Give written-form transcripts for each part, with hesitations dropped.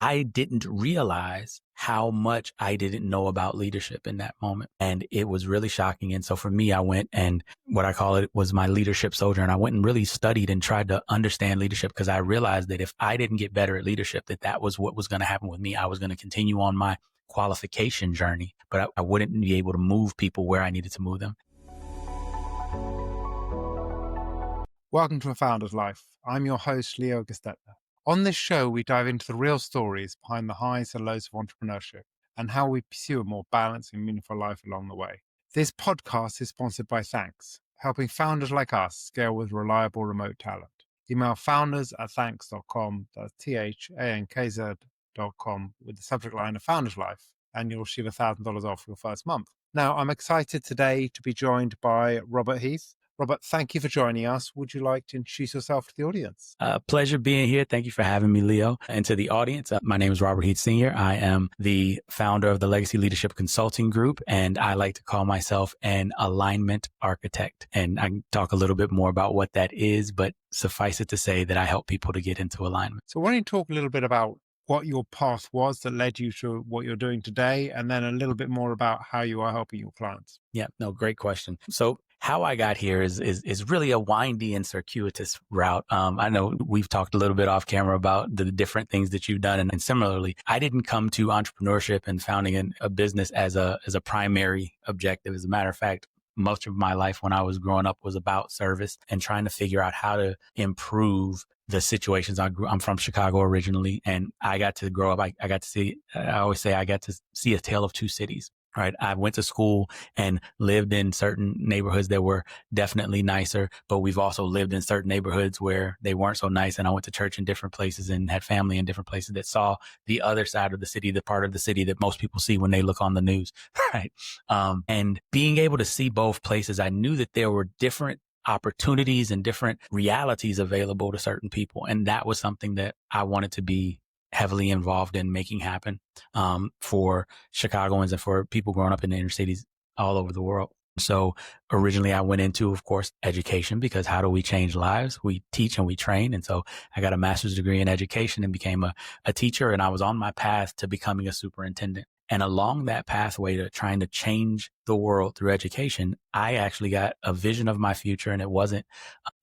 I didn't realize how much I didn't know about leadership in that moment. And it was really shocking. And so for me, I went and what I call it was my leadership sojourn. I went and really studied and tried to understand leadership because I realized that if I didn't get better at leadership, that was what was going to happen with me. I was going to continue on my qualification journey, but I wouldn't be able to move people where I needed to move them. Welcome to A Founder's Life. I'm your host, Leo Gestetner. On this show, we dive into the real stories behind the highs and lows of entrepreneurship and how we pursue a more balanced and meaningful life along the way. This podcast is sponsored by Thanks, helping founders like us scale with reliable remote talent. Email founders@thanks.com, that's THANKZ.com, with the subject line of Founder's Life, and you'll receive $1,000 off your first month. Now, I'm excited today to be joined by Robert Heath. Robert, thank you for joining us. Would you like to introduce yourself to the audience? Pleasure being here. Thank you for having me, Leo. And to the audience, my name is Robert Heath Sr. I am the founder of the Legacy Leadership Consulting Group, and I like to call myself an alignment architect. And I can talk a little bit more about what that is, but suffice it to say that I help people to get into alignment. So why don't you talk a little bit about what your path was that led you to what you're doing today, and then a little bit more about how you are helping your clients? Yeah, no, great question. So how I got here is really a windy and circuitous route. I know we've talked a little bit off camera about the different things that you've done. And similarly, I didn't come to entrepreneurship and founding a business as a primary objective. As a matter of fact, most of my life when I was growing up was about service and trying to figure out how to improve the situations. I'm from Chicago originally, and I got to grow up. I always say I got to see a tale of two cities. Right. I went to school and lived in certain neighborhoods that were definitely nicer, but we've also lived in certain neighborhoods where they weren't so nice. And I went to church in different places and had family in different places that saw the other side of the city, the part of the city that most people see when they look on the news. Right. And being able to see both places, I knew that there were different opportunities and different realities available to certain people. And that was something that I wanted to be heavily involved in making happen for Chicagoans and for people growing up in the inner cities all over the world. So originally I went into, of course, education, because how do we change lives? We teach and we train. And so I got a master's degree in education and became a teacher. And I was on my path to becoming a superintendent. And along that pathway to trying to change the world through education, I actually got a vision of my future, and it wasn't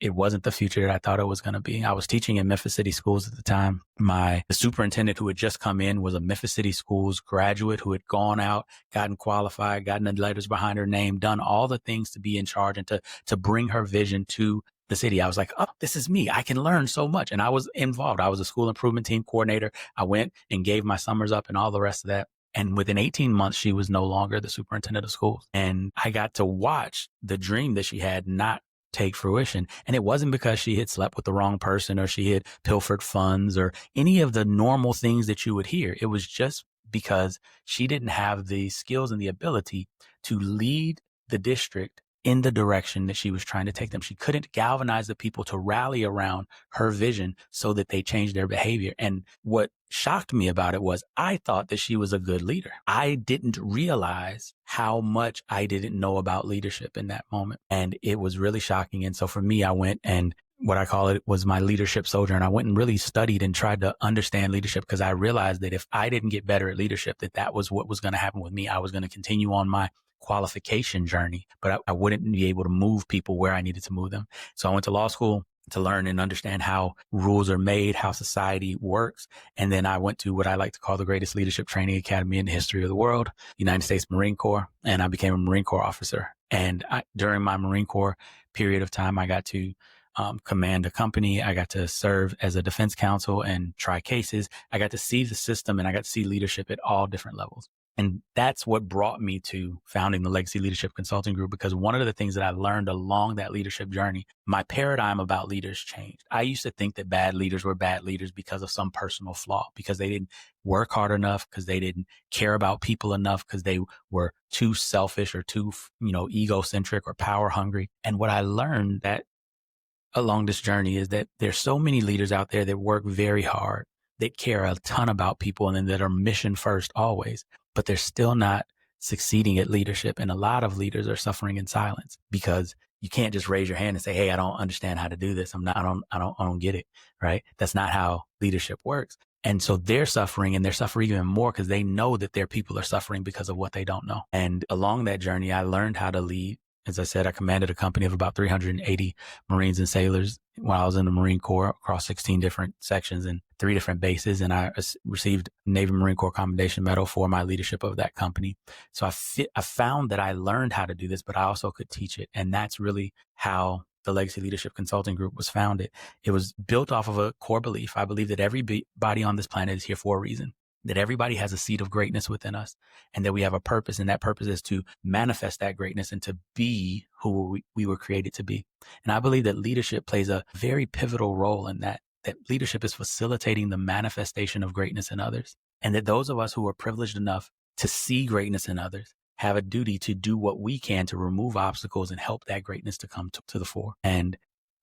the future that I thought it was going to be. I was teaching in Memphis City Schools at the time. The superintendent who had just come in was a Memphis City Schools graduate who had gone out, gotten qualified, gotten the letters behind her name, done all the things to be in charge and to bring her vision to the city. I was like, oh, this is me. I can learn so much. And I was involved. I was a school improvement team coordinator. I went and gave my summers up and all the rest of that. And within 18 months, she was no longer the superintendent of schools. And I got to watch the dream that she had not take fruition. And it wasn't because she had slept with the wrong person or she had pilfered funds or any of the normal things that you would hear. It was just because she didn't have the skills and the ability to lead the district in the direction that she was trying to take them. She couldn't galvanize the people to rally around her vision so that they changed their behavior. And what shocked me about it was I thought that she was a good leader. I didn't realize how much I didn't know about leadership in that moment. And it was really shocking. And so for me, I went and what I call it was my leadership sojourn. I went and really studied and tried to understand leadership because I realized that if I didn't get better at leadership, that was what was going to happen with me. I was going to continue on my qualification journey, but I wouldn't be able to move people where I needed to move them. So I went to law school to learn and understand how rules are made, how society works. And then I went to what I like to call the greatest leadership training academy in the history of the world, United States Marine Corps. And I became a Marine Corps officer. And during my Marine Corps period of time, I got to command a company. I got to serve as a defense counsel and try cases. I got to see the system and I got to see leadership at all different levels. And that's what brought me to founding the Legacy Leadership Consulting Group, because one of the things that I learned along that leadership journey, my paradigm about leaders changed. I used to think that bad leaders were bad leaders because of some personal flaw, because they didn't work hard enough, because they didn't care about people enough, because they were too selfish or too, egocentric or power hungry. And what I learned that along this journey is that there's so many leaders out there that work very hard, that care a ton about people, and then that are mission first always, but they're still not succeeding at leadership. And a lot of leaders are suffering in silence because you can't just raise your hand and say, hey, I don't understand how to do this. I don't get it. Right. That's not how leadership works. And so they're suffering, and they're suffering even more because they know that their people are suffering because of what they don't know. And along that journey, I learned how to lead. As I said, I commanded a company of about 380 Marines and sailors while I was in the Marine Corps across 16 different sections and 3 different bases. And I received Navy Marine Corps Commendation Medal for my leadership of that company. So I found that I learned how to do this, but I also could teach it. And that's really how the Legacy Leadership Consulting Group was founded. It was built off of a core belief. I believe that everybody on this planet is here for a reason, that everybody has a seed of greatness within us, and that we have a purpose. And that purpose is to manifest that greatness and to be who we were created to be. And I believe that leadership plays a very pivotal role in that leadership is facilitating the manifestation of greatness in others. And that those of us who are privileged enough to see greatness in others have a duty to do what we can to remove obstacles and help that greatness to come to the fore. And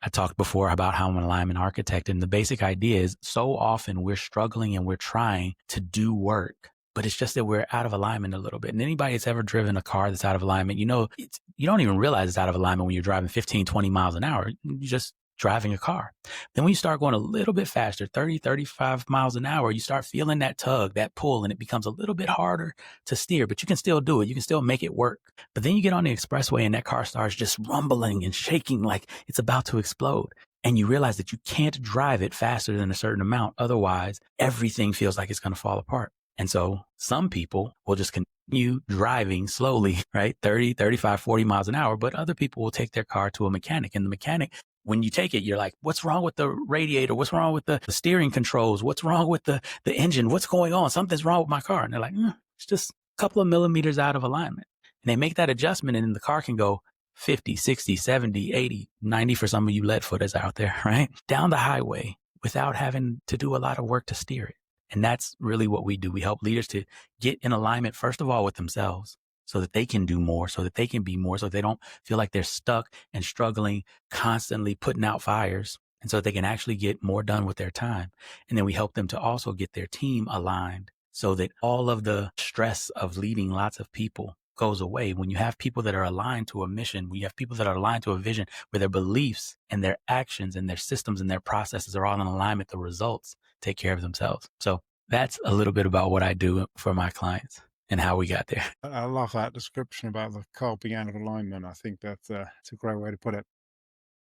I talked before about how I'm an alignment architect, and the basic idea is so often we're struggling and we're trying to do work, but it's just that we're out of alignment a little bit. And anybody that's ever driven a car that's out of alignment, you don't even realize it's out of alignment when you're driving 15, 20 miles an hour. You're just driving a car. Then when you start going a little bit faster, 30, 35 miles an hour, you start feeling that tug, that pull, and it becomes a little bit harder to steer, but you can still do it. You can still make it work. But then you get on the expressway and that car starts just rumbling and shaking like it's about to explode. And you realize that you can't drive it faster than a certain amount. Otherwise, everything feels like it's going to fall apart. And so some people will just continue driving slowly, right? 30, 35, 40 miles an hour. But other people will take their car to a mechanic, and the mechanic, when you take it, you're like, what's wrong with the radiator? What's wrong with the steering controls? What's wrong with the engine? What's going on? Something's wrong with my car. And they're like, it's just a couple of millimeters out of alignment. And they make that adjustment, and then the car can go 50, 60, 70, 80, 90 for some of you lead footers out there, right? Down the highway without having to do a lot of work to steer it. And that's really what we do. We help leaders to get in alignment, first of all, with themselves, so that they can do more, so that they can be more, so they don't feel like they're stuck and struggling, constantly putting out fires, and so they can actually get more done with their time. And then we help them to also get their team aligned so that all of the stress of leading lots of people goes away. When you have people that are aligned to a mission, when you have people that are aligned to a vision, where their beliefs and their actions and their systems and their processes are all in alignment, the results take care of themselves. So that's a little bit about what I do for my clients and how we got there. I love that description about the car being out of alignment. I think it's a great way to put it.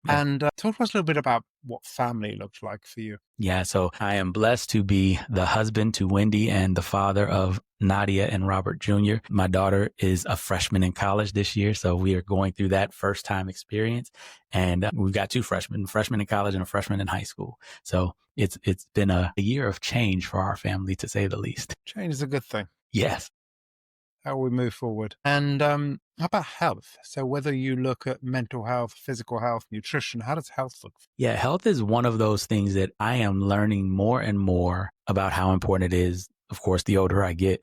Yeah. And talk to us a little bit about what family looks like for you. Yeah, so I am blessed to be the husband to Wendy and the father of Nadia and Robert Jr. My daughter is a freshman in college this year, so we are going through that first time experience. And we've got 2 freshmen, a freshman in college and a freshman in high school. So it's been a year of change for our family, to say the least. Change is a good thing. Yes. How we move forward. And how about health? So whether you look at mental health, physical health, nutrition, how does health look? Yeah, health is one of those things that I am learning more and more about how important it is. Of course, the older I get,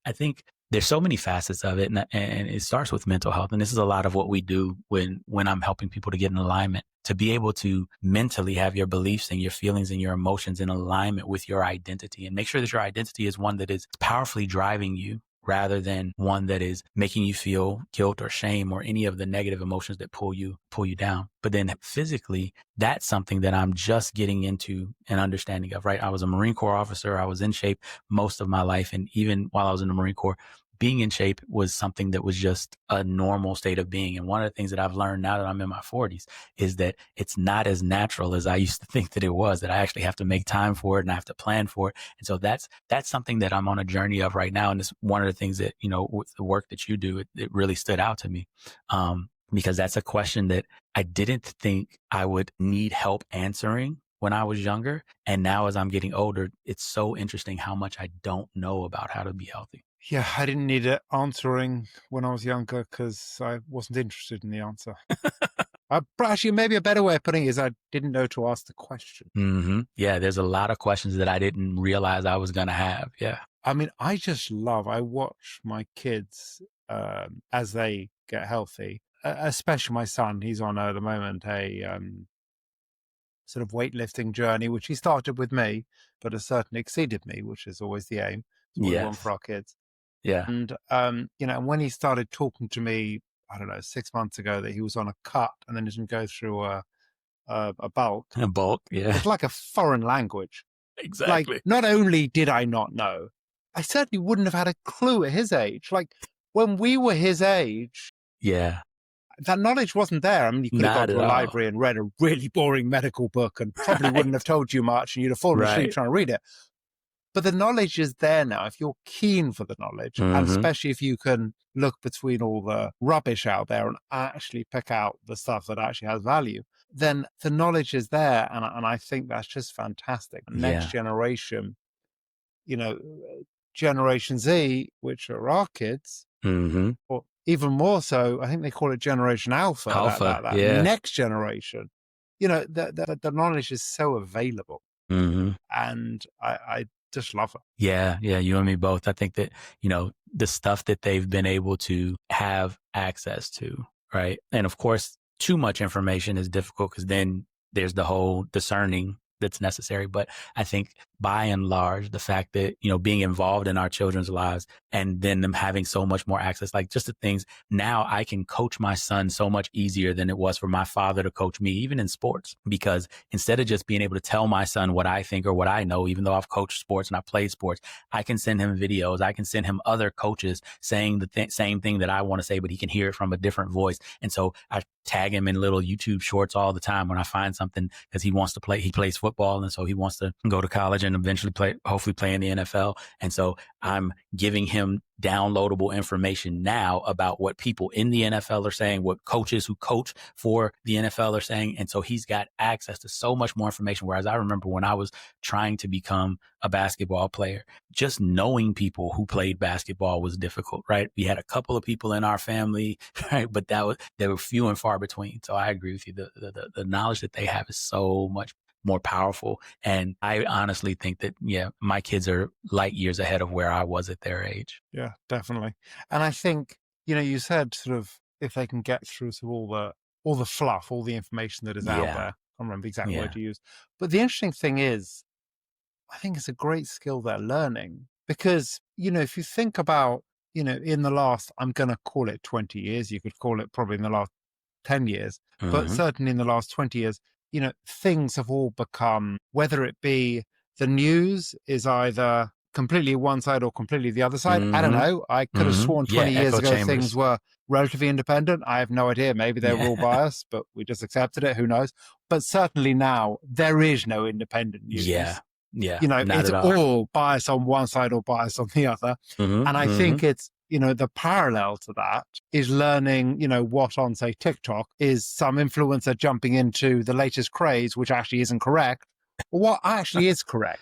I think there's so many facets of it, and it starts with mental health. And this is a lot of what we do when I'm helping people to get in alignment, to be able to mentally have your beliefs and your feelings and your emotions in alignment with your identity, and make sure that your identity is one that is powerfully driving you, rather than one that is making you feel guilt or shame or any of the negative emotions that pull you down. But then physically, that's something that I'm just getting into an understanding of, right? I was a Marine Corps officer. I was in shape most of my life. And even while I was in the Marine Corps, being in shape was something that was just a normal state of being. And one of the things that I've learned now that I'm in my 40s is that it's not as natural as I used to think that it was, that I actually have to make time for it and I have to plan for it. And so that's something that I'm on a journey of right now. And it's one of the things that, with the work that you do, it really stood out to me. Because that's a question that I didn't think I would need help answering when I was younger. And now as I'm getting older, it's so interesting how much I don't know about how to be healthy. Yeah, I didn't need it answering when I was younger because I wasn't interested in the answer. Actually, maybe a better way of putting it is I didn't know to ask the question. Mm-hmm. Yeah, there's a lot of questions that I didn't realize I was going to have. Yeah. I mean, I watch my kids as they get healthy, especially my son. He's on at the moment a sort of weightlifting journey, which he started with me, but has certainly exceeded me, which is always the aim. It's what we want for our kids. Yeah. And, when he started talking to me, I don't know, 6 months ago, that he was on a cut and then didn't go through a bulk. A bulk, yeah. It's like a foreign language. Like, Exactly. not only did I not know, I certainly wouldn't have had a clue at his age. Like, when we were his age, Yeah. that knowledge wasn't there. I mean, you could have gone Not to at a all. library and read a really boring medical book and probably wouldn't have Right. told you much, and you'd have fallen asleep Right. trying to read it. But the knowledge is there now. If you're keen for the knowledge, and Mm-hmm. especially if you can look between all the rubbish out there and actually pick out the stuff that actually has value, then the knowledge is there. And I think that's just fantastic. Next Yeah. generation, you know, Generation Z, which are our kids, Mm-hmm. or even more so, I think they call it Generation Alpha, Alpha. that Yeah. next generation. The knowledge is so available. Mm-hmm. And I just love it. Yeah. Yeah. You and me both. I think that, the stuff that they've been able to have access to, right? And of course, too much information is difficult because then there's the whole discerning that's necessary. But I think by and large, the fact that, being involved in our children's lives and then them having so much more access, like just the things now I can coach my son so much easier than it was for my father to coach me, even in sports, because instead of just being able to tell my son what I think or what I know, even though I've coached sports and I've played sports, I can send him videos. I can send him other coaches saying the same thing that I want to say, but he can hear it from a different voice. And so I tag him in little YouTube shorts all the time when I find something because he wants to play. He plays football. And so he wants to go to college and eventually hopefully play in the NFL. And so I'm giving him downloadable information now about what people in the NFL are saying, what coaches who coach for the NFL are saying. And so he's got access to so much more information. Whereas I remember when I was trying to become a basketball player, just knowing people who played basketball was difficult, right? We had a couple of people in our family, right? But they were few and far between. So I agree with you. The knowledge that they have is so much more powerful. And I honestly think that, my kids are light years ahead of where I was at their age. Yeah, definitely. And I think, you said sort of if they can get through to all the fluff, all the information that is out Yeah. there. I can't remember the exact Yeah. word to use. But the interesting thing is, I think it's a great skill they're learning because, if you think about, in the last, I'm going to call it 20 years, you could call it probably in the last 10 years, but Mm-hmm. certainly in the last 20 years, things have all become, whether it be the news is either completely one side or completely the other side. I don't Mm-hmm. know. I could have Mm-hmm. sworn Yeah. 20 years Echo ago chambers. things were relatively independent. I have no idea. Maybe they were all biased, but we just accepted it. Who knows? But certainly now there is no independent news. Yeah. Yeah. Not It's at all. all bias on one side or bias on the other. Mm-hmm. And I think it's, the parallel to that is learning, what on, say, TikTok is some influencer jumping into the latest craze, which actually isn't correct, or what actually is correct.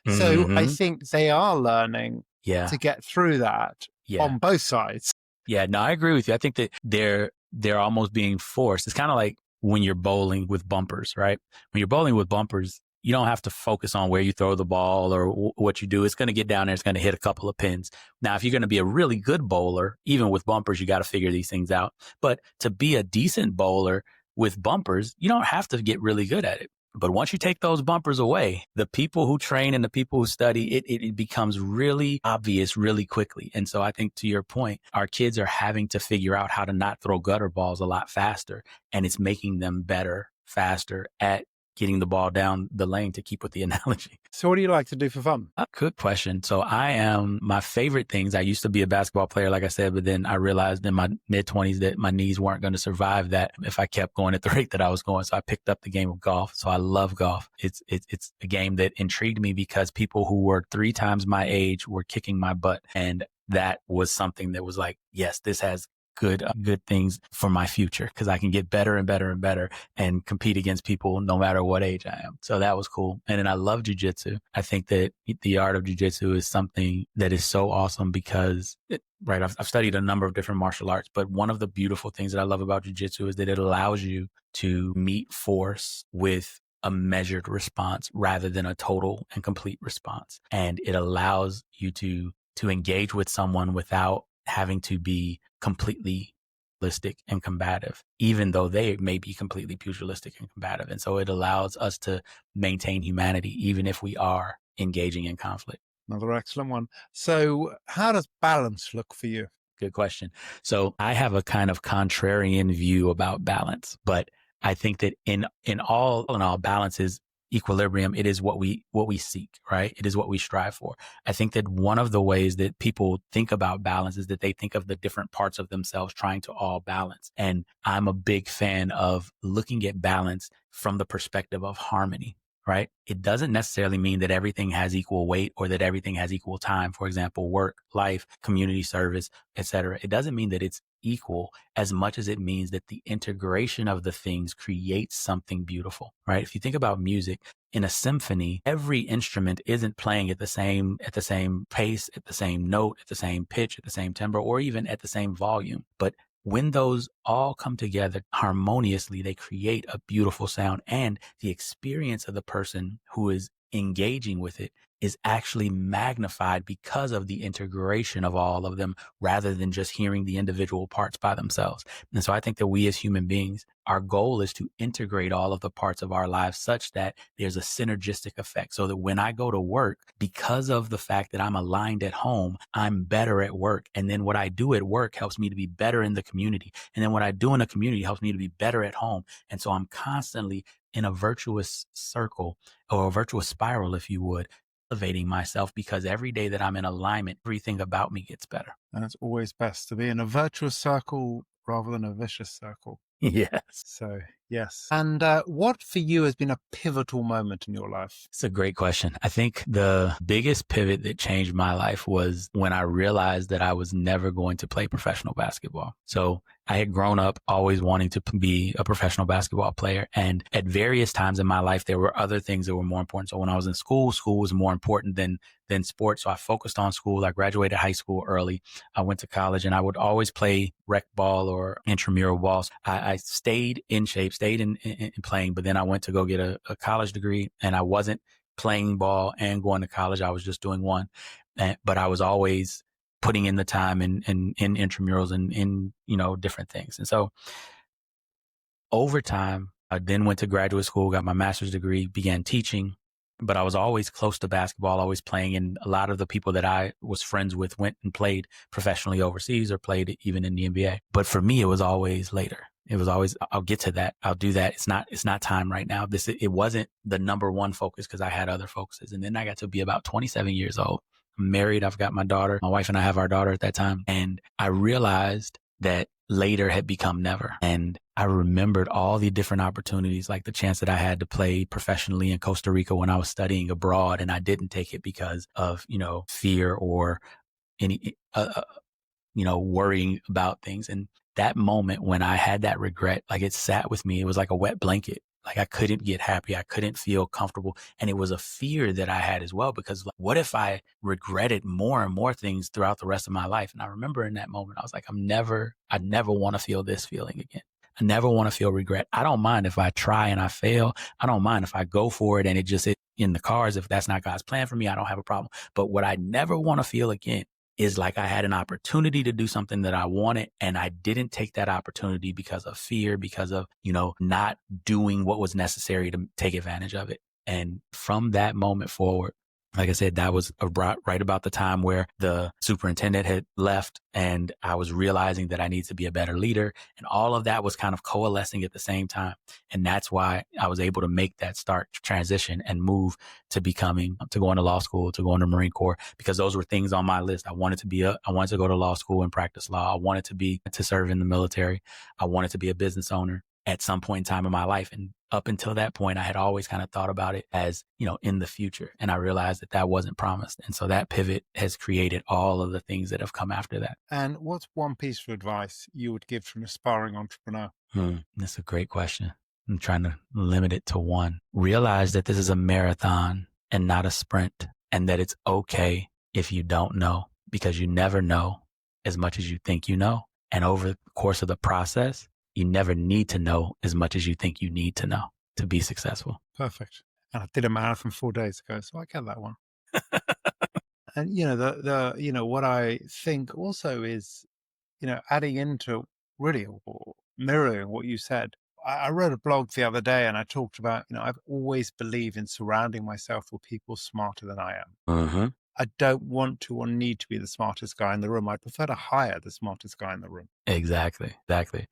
So I Mm-hmm. think they are learning Yeah. to get through that Yeah. on both sides. Yeah, no, I agree with you. I think that they're almost being forced. It's kind of like when you're bowling with bumpers, right? When you're bowling with bumpers, you don't have to focus on where you throw the ball or what you do. It's going to get down there. It's going to hit a couple of pins. Now, if you're going to be a really good bowler, even with bumpers, you got to figure these things out. But to be a decent bowler with bumpers, you don't have to get really good at it. But once you take those bumpers away, the people who train and the people who study, it becomes really obvious really quickly. And so I think to your point, our kids are having to figure out how to not throw gutter balls a lot faster. And it's making them better, faster at getting the ball down the lane, to keep with the analogy. So what do you like to do for fun? Good question. So my favorite things, I used to be a basketball player, like I said, but then I realized in my mid-20s that my knees weren't going to survive that if I kept going at the rate that I was going. So I picked up the game of golf. So I love golf. It's a game that intrigued me because people who were 3 times my age were kicking my butt. And that was something that was like, yes, this has good things for my future because I can get better and better and better and compete against people no matter what age I am. So that was cool. And then I love jujitsu. I think that the art of jujitsu is something that is so awesome because I've studied a number of different martial arts, but one of the beautiful things that I love about jujitsu is that it allows you to meet force with a measured response rather than a total and complete response. And it allows you to engage with someone without having to be completely pugilistic and combative, even though they may be completely pugilistic and combative. And so it allows us to maintain humanity, even if we are engaging in conflict. Another excellent one. So how does balance look for you? Good question. So I have a kind of contrarian view about balance, but I think that in all balance is equilibrium. It is what we seek, right? It is what we strive for. I think that one of the ways that people think about balance is that they think of the different parts of themselves trying to all balance. And I'm a big fan of looking at balance from the perspective of harmony, right? It doesn't necessarily mean that everything has equal weight or that everything has equal time. For example, work, life, community service, etc. It doesn't mean that it's equal as much as it means that the integration of the things creates something beautiful, right? If you think about music in a symphony, every instrument isn't playing at the same pace, at the same note, at the same pitch, at the same timbre, or even at the same volume. But when those all come together harmoniously, they create a beautiful sound, and the experience of the person who is engaging with it is actually magnified because of the integration of all of them rather than just hearing the individual parts by themselves. And so I think that we as human beings, our goal is to integrate all of the parts of our lives such that there's a synergistic effect so that when I go to work, because of the fact that I'm aligned at home, I'm better at work. And then what I do at work helps me to be better in the community. And then what I do in the community helps me to be better at home. And so I'm constantly in a virtuous circle or a virtuous spiral, if you would, elevating myself because every day that I'm in alignment, everything about me gets better. And it's always best to be in a virtuous circle rather than a vicious circle. Yes. So, yes. And what for you has been a pivotal moment in your life? It's a great question. I think the biggest pivot that changed my life was when I realized that I was never going to play professional basketball. So I had grown up always wanting to be a professional basketball player. And at various times in my life, there were other things that were more important. So when I was in school, school was more important than sports. So I focused on school. I graduated high school early. I went to college and I would always play rec ball or intramural balls. I stayed in shape, stayed in playing, but then I went to go get a college degree and I wasn't playing ball and going to college. I was just doing one, but I was always putting in the time in intramurals and in, different things. And so over time, I then went to graduate school, got my master's degree, began teaching, but I was always close to basketball, always playing. And a lot of the people that I was friends with went and played professionally overseas or played even in the NBA. But for me, it was always later. It was always, I'll get to that. I'll do that. It's not time right now. It wasn't the number one focus because I had other focuses. And then I got to be about 27 years old. I'm married. I've got my daughter. My wife and I have our daughter at that time. And I realized that later had become never. And I remembered all the different opportunities, like the chance that I had to play professionally in Costa Rica when I was studying abroad. And I didn't take it because of, fear or any, worrying about things. And that moment when I had that regret, like it sat with me, it was like a wet blanket. Like I couldn't get happy. I couldn't feel comfortable. And it was a fear that I had as well, because like, what if I regretted more and more things throughout the rest of my life? And I remember in that moment, I was like, I never want to feel this feeling again. I never want to feel regret. I don't mind if I try and I fail. I don't mind if I go for it and it just is in the cards. If that's not God's plan for me, I don't have a problem. But what I never want to feel again is like I had an opportunity to do something that I wanted and I didn't take that opportunity because of fear, because of, not doing what was necessary to take advantage of it. And from that moment forward, like I said, that was right about the time where the superintendent had left and I was realizing that I need to be a better leader. And all of that was kind of coalescing at the same time. And that's why I was able to make that start transition and move to going to law school, to going to Marine Corps, because those were things on my list. I wanted to go to law school and practice law. I wanted to serve in the military. I wanted to be a business owner at some point in time in my life. And up until that point, I had always kind of thought about it as, in the future. And I realized that wasn't promised. And so that pivot has created all of the things that have come after that. And what's one piece of advice you would give to an aspiring entrepreneur? That's a great question. I'm trying to limit it to one. Realize that this is a marathon and not a sprint, and that it's okay if you don't know, because you never know as much as you think you know. And over the course of the process, you never need to know as much as you think you need to know to be successful. Perfect. And I did a marathon 4 days ago, so I get that one. And what I think also is, adding into really or mirroring what you said. I wrote a blog the other day and I talked about, I've always believed in surrounding myself with people smarter than I am. Mm-hmm. I don't want to or need to be the smartest guy in the room. I prefer to hire the smartest guy in the room. Exactly.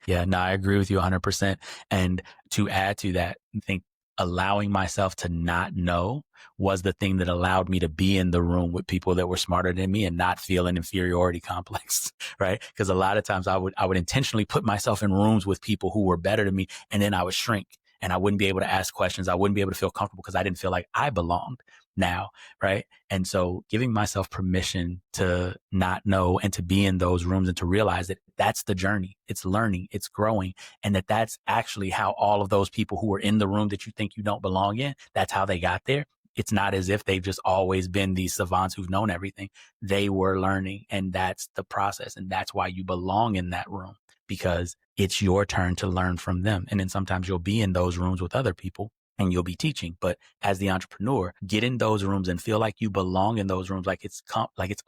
Yeah, no, I agree with you 100%. And to add to that, I think allowing myself to not know was the thing that allowed me to be in the room with people that were smarter than me and not feel an inferiority complex, right? Because a lot of times I would intentionally put myself in rooms with people who were better than me, and then I would shrink and I wouldn't be able to ask questions. I wouldn't be able to feel comfortable because I didn't feel like I belonged now, right? And so giving myself permission to not know and to be in those rooms and to realize that that's the journey. It's learning, it's growing, and that's actually how all of those people who are in the room that you think you don't belong in, that's how they got there. It's not as if they've just always been these savants who've known everything. They were learning, and that's the process. And that's why you belong in that room, because it's your turn to learn from them. And then sometimes you'll be in those rooms with other people and you'll be teaching. But as the entrepreneur, get in those rooms and feel like you belong in those rooms, like it's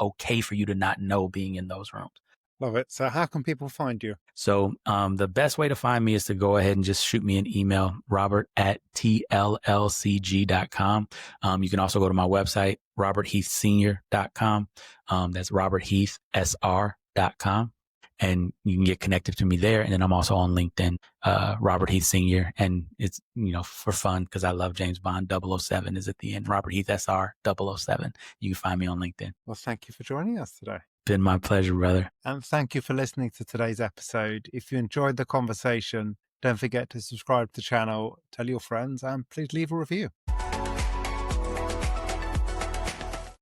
okay for you to not know being in those rooms. Love it. So how can people find you? So the best way to find me is to go ahead and just shoot me an email, robert@tllcg.com. You can also go to my website, robertheathsr.com. That's robertheathsr.com. And you can get connected to me there. And then I'm also on LinkedIn, Robert Heath Sr. And it's, for fun, because I love James Bond. 007 is at the end. Robert Heath SR 007. You can find me on LinkedIn. Well, thank you for joining us today. Been my pleasure, brother. And thank you for listening to today's episode. If you enjoyed the conversation, don't forget to subscribe to the channel, tell your friends, and please leave a review.